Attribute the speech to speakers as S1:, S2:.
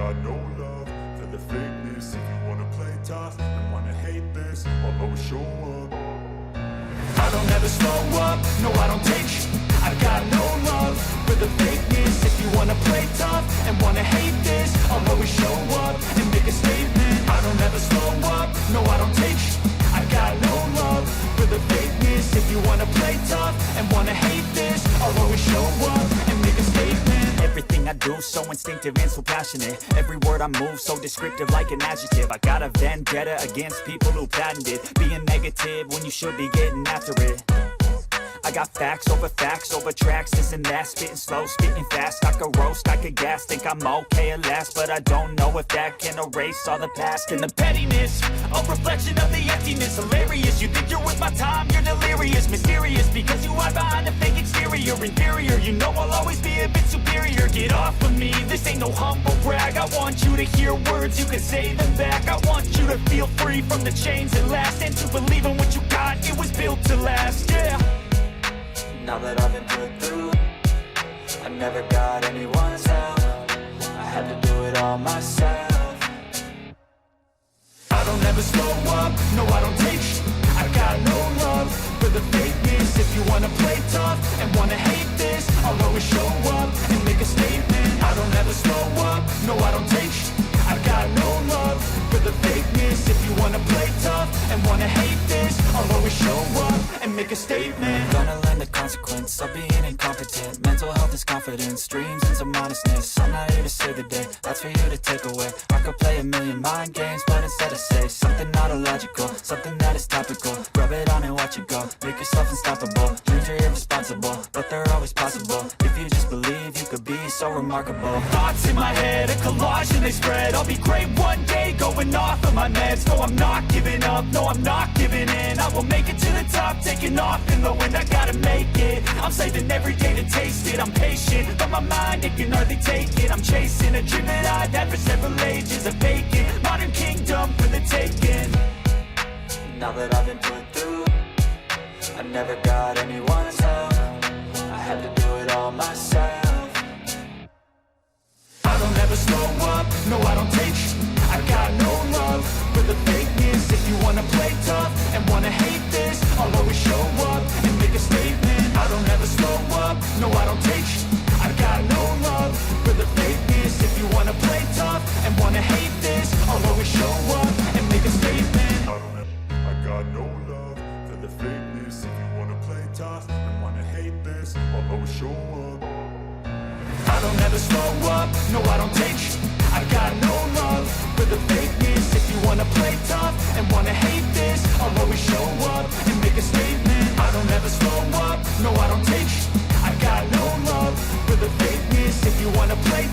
S1: got no love for the fakeness. If you wanna play tough and wanna hate this, I'll always show up. I don't ever slow up, no I don't take sh**. I've got no love for the fakeness. If you wanna play tough and wanna hate this, I'll always show up and make a statement. I don't ever slow up, no I don't take sh**. I've got no love for the fakeness. If you wanna play tough and wanna hate this, I'll always show up and make a statement.
S2: Everything I do so instinctive and so passionate. Every word I move so descriptive like an adjective. I got a vendetta against people who patented being negative when you should be getting after it. I got facts over tracks, this and that. Spitting slow, spitting fast. I could roast, I could gas. Think I'm okay at last, but I don't know if that can erase all the past. And the pettiness, a reflection of the emptiness. Hilarious, you think you're worth my time, you're delirious. Mysterious, because you hide behind a fake exterior. Inferior, you know I'll always be a bit superior. Get off of me, this ain't no humble brag. I want you to hear words, you can say them back. I want you to feel free from the chains that last, and to believe in what you got, it was built to last, yeah.
S3: Now that I've been put through, I never got anyone's help. I had to do it all myself.
S1: I don't ever slow up, no I don't take sh**. I've got no love for the fakeness. If you wanna play tough and wanna hate this, I'll always show up and make a statement. I don't ever slow up, no I don't take sh**. I've got no love for the fakeness. If you wanna play tough and wanna hate this, I'll always show up and make a statement.
S3: Gonna learn the consequence of being incompetent. Mental health is confidence, dreams and some honestness. I'm not here to save the day, that's for you to take away. I could play a million mind games, but instead I say something not illogical, something that is topical. Rub it on and watch it go, make yourself unstoppable. Dreams are irresponsible, but they're always possible. If you just believe, you could be so remarkable.
S2: Thoughts in my head, a collage and they spread. I'll be great one day, going off of my meds. No, I'm not giving up, no, I'm not giving in. I will make it to the top, taking off in the wind. I gotta make it, I'm saving every day to taste it. I'm patient, but my mind, it can hardly take it. I'm chasing a dream that I've had for several ages. A vacant, modern kingdom for the taking.
S3: Now that I've been put through, I never got anyone's help. I had to do it all myself.
S1: I don't ever slow up, no I don't take sh**. I've got no love for the fakeness. If you wanna play tough and wanna hate this, I'll always show up and make a statement. I don't ever slow up, no I don't take sh**. I've got no love for the fakeness. If you wanna play tough and wanna hate this, I'll always show up and make a statement. I got no love for the fakeness. If you wanna play tough and wanna hate this, I'll always show up. I don't ever slow up, no I don't take sh**. I've got no love for the fakeness. If you wanna play tough and wanna hate this, I'll always show up and make a statement. I don't ever slow up, no I don't take sh**. I've got no love for the fakeness. If you wanna play